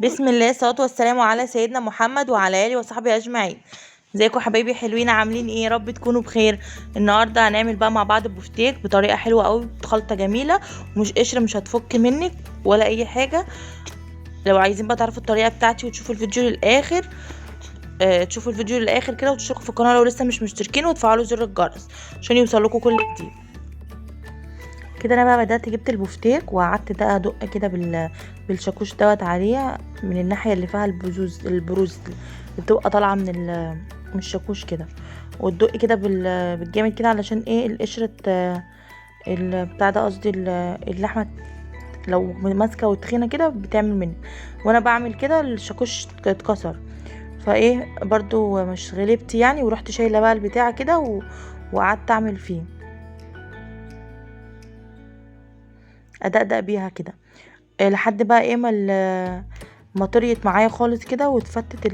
بسم الله الصلاة والسلام على سيدنا محمد وعلى آله وصحبه أجمعين. ازيكم حبايبي حلوين، عاملين ايه؟ يا رب تكونوا بخير. النهارده هنعمل بقى مع بعض بفتيك بطريقة حلوة قوي، خلطة جميلة ومش قشرة، مش هتفك منك ولا اي حاجة. لو عايزين بقى تعرفوا الطريقة بتاعتي وتشوفوا الفيديو للآخر، تشوفوا الفيديو للآخر كده وتشتركوا في القناة لو لسه مش مشتركين، وتفعلوا زر الجرس عشان يوصلكوا كل جديد. كده انا بقى بدأت جبت البفتيك وقعدت ده ادق كده بالشاكوش دوت عليه من الناحيه اللي فيها البروز اللي بتبقى طالعه من الشاكوش كده، وتدق كده بالجامد كده علشان ايه القشره بتاع ده، قصدي اللحمه لو ماسكه وتخينه كده بتعمل منه. وانا بعمل كده الشاكوش اتكسر، فايه برضو مش غلبت يعني، ورحت شايله بقى البتاع كده وقعدت اعمل فيه ادقدق بيها كده لحد بقى ايه ما طريت معايا خالص كده واتفتت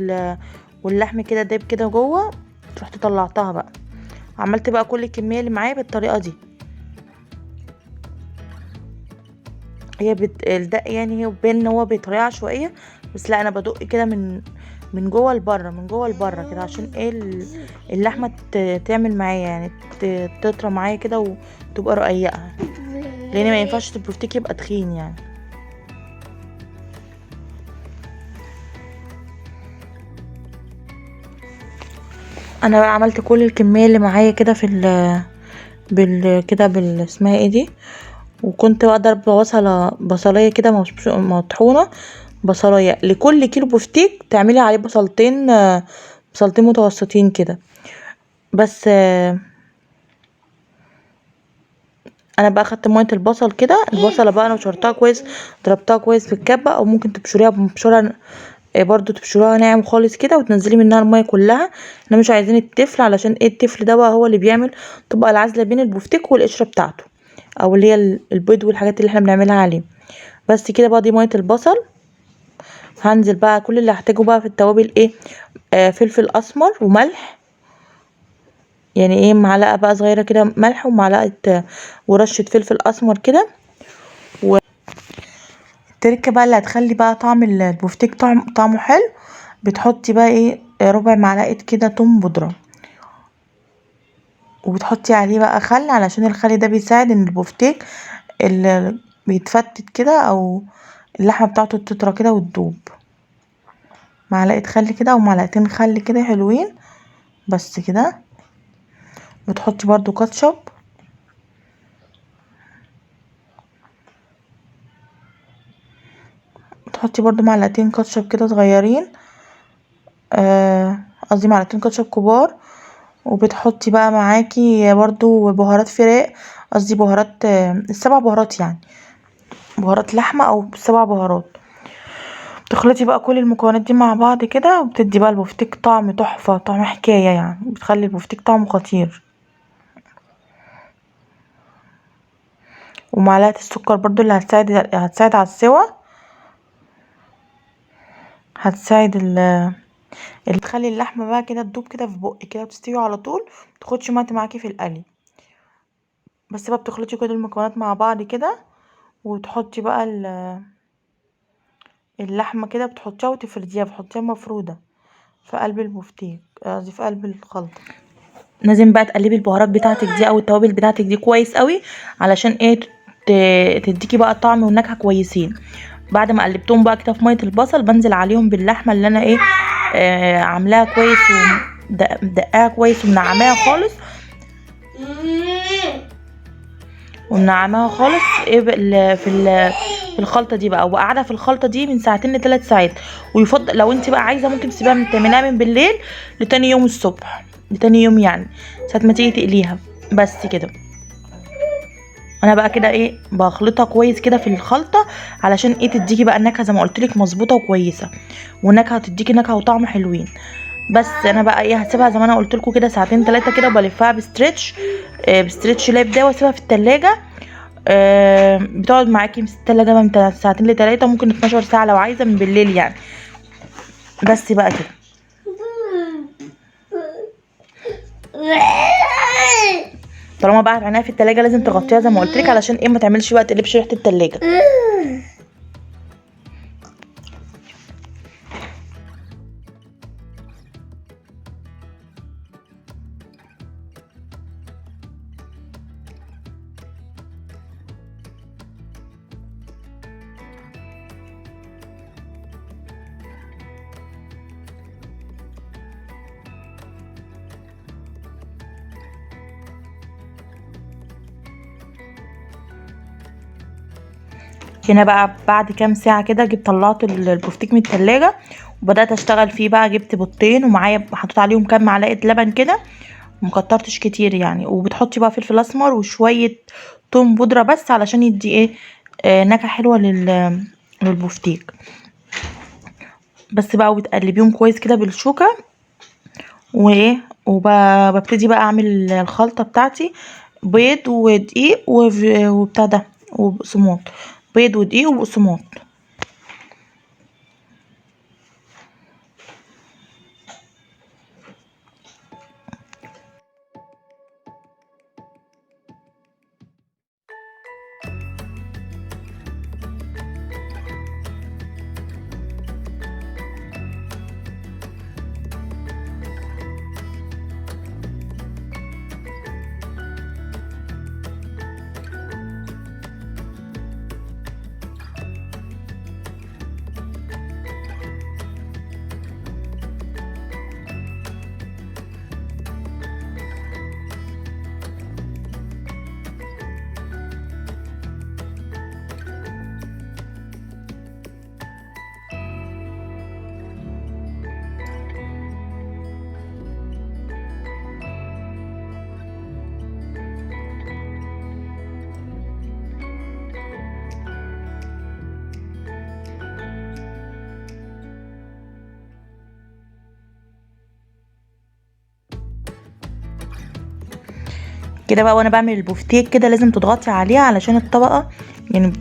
واللحم كده داب كده جوه. رحت طلعتها بقى، عملت بقى كل الكميه اللي معايا بالطريقه دي. هي الدق يعني هي بين ان هو بطريقه عشوائيه، بس لا انا بدق كده من جوه لبره، من جوه لبره كده، عشان ايه اللحمه تعمل معايا يعني تطرى معايا كده وتبقى رقيقه، لان ما ينفعش البفتيك يبقى تخين يعني. انا بقى عملت كل الكميه اللي معايا كده في كده اسمها ايه دي، وكنت بضرب بصليه كده مطحونه، بصلايه لكل كيلو بفتيك تعملي عليه بصلتين متوسطين كده بس. انا بقى خدت ميه البصل كده، البصله بقى انا بشرتها كويس، ضربتها كويس في الكبه، او ممكن تبشريها بمبشره برضو تبشروها ناعم خالص كده وتنزلي منها الميه كلها. احنا مش عايزين التفل، علشان ايه التفل ده بقى هو اللي بيعمل تبقى العزله بين البفتيك والقشره بتاعته، او اللي هي البيض والحاجات اللي احنا بنعملها عليه. بس كده بقى، دي ميه البصل. هنزل بقى كل اللي هحتاجه بقى في التوابل ايه، فلفل اسمر وملح، يعني ايه معلقه بقى صغيره كده ملح، ومعلقه ورشه فلفل اسمر كده. والتركه بقى اللي هتخلي بقى طعم البفتيك طعمه حلو، بتحطي بقى ايه ربع معلقه كده توم بودره، وبتحطي عليه بقى خل، علشان الخل ده بيساعد ان البفتيك اللي بيتفتت كده او اللحمه بتاعته تطرى كده وتدوب. معلقه خل كده او معلقتين خل كده حلوين بس كده. بتحطي برضو كاتشب، بتحطي برضو معلقتين كاتشب كده صغيرين، قصدي معلقتين كاتشب كبار. وبتحطي بقى معاكي برضو بهارات فراق، قصدي بهارات السبع بهارات يعني، بهارات لحمة او 7 بهارات. تخلطي بقى كل المكونات دي مع بعض كده، وبتدي بقى البفتيك طعم تحفة، طعم حكاية يعني، بتخلي البفتيك طعمه خطير. ومعلقة السكر برضو اللي هتساعد على السوا، هتساعد اللي تخلي اللحمة بقى كده تدوب كده في بقك كده وتستوي على طول، متاخدش وقت معاكي في القلي. بس بقى بتخلطي كل المكونات مع بعض كده، وتحطي بقى اللحمة كده بتحطيها وتفرديها، بتحطيها مفرودة في قلب البفتيك، قصدي في قلب الخلطة. لازم بقى تقلبي البهارات بتاعتك دي او التوابل بتاعتك دي كويس قوي، علشان ايه تديكي بقى طعم والنكهة كويسين. بعد ما قلبتهم بقى كده في مية البصل، بنزل عليهم باللحمة اللي انا ايه عاملاها كويس ومدقاها كويس ومنعماها خالص، ايه في الخلطه دي بقى، وقاعده في الخلطه دي من ساعتين ل3 ساعات. ويفضل لو انت بقى عايزه ممكن تسيبيها تعمليها من بالليل لتاني يوم الصبح، لتاني يوم يعني ساعه ما تيجي تقليها. بس كده انا بقى كده ايه بخلطها كويس كده في الخلطه، علشان ايه تديكي بقى النكهه زي ما قلت لك مظبوطه وكويسه، والنكهه تديكي نكهه وطعم حلوين. بس انا بقى ايه هسيبها زي ما انا قلت لكم كده ساعتين 3 كده، وبلفها بستريتش لاب ده، واسيبها في التلاجة. بتقعد معاكي في التلاجة من ساعتين ل3، ممكن 12 ساعة لو عايزة من بالليل يعني. بس بقى كده طالما بقى عينيها في التلاجة لازم تغطيها زي ما قلت لك، علشان ايه ما تعملش بقى تقلبش ريحة التلاجة. هنا بقى بعد كام ساعه كده جبت طلعت البفتيك من التلاجة وبدات اشتغل فيه بقى. جبت بيضتين ومعايا حطيت عليهم كام معلقه لبن كده، مكترتش كتير يعني. وبتحطي بقى فلفل اسمر وشويه توم بودره بس علشان يدي ايه نكهه حلوه للبفتيك بس بقى. وبتقلبيهم كويس كده بالشوكه وايه. وببتدي بقى اعمل الخلطه بتاعتي، بيض ودقيق وبتاع ده وبقسماط. بيض ودقيق وبقسماط. كده بقى وانا بعمل البفتيك كده لازم تضغطي عليها علشان الطبقه يعني.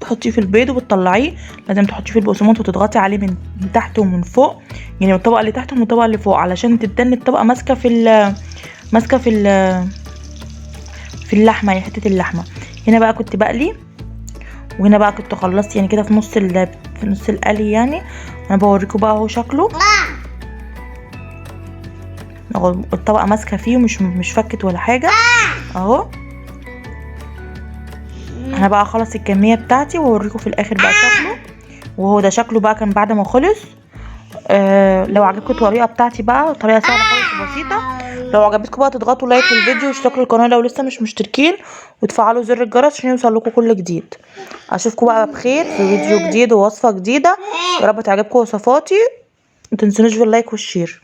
تحطيه في البيض وبتطلعيه لازم تحطيه في البقسماط وتضغطي عليه من تحت ومن فوق، يعني الطبقه اللي تحت ومن الطبقه اللي فوق علشان تدن الطبقه ماسكه ماسكه في اللحمه، يعني حته اللحمه. هنا بقى كنت بقلي وهنا بقى كنت خلصت يعني كده في نص القلي يعني. انا بوريكم بقى اهو شكله اهو الطبقه ماسكه فيه ومش فكت ولا حاجه اهو. انا بقى اخلص الكميه بتاعتي واوريكم في الاخر بقى شكله. وهو ده شكله بقى كان بعد ما خلص. لو عجبكم الطريقه بتاعتي بقى طريقه سهله خالص وبسيطه. لو عجبتكم بقى تضغطوا لايك للفيديو واشتركوا القناه لو لسه مش مشتركين وتفعلوا زر الجرس عشان يوصل لكم كل جديد. اشوفكم بقى بخير في فيديو جديد ووصفه جديده. يا رب تعجبكم وصفاتي. متنسونوش باللايك والشير.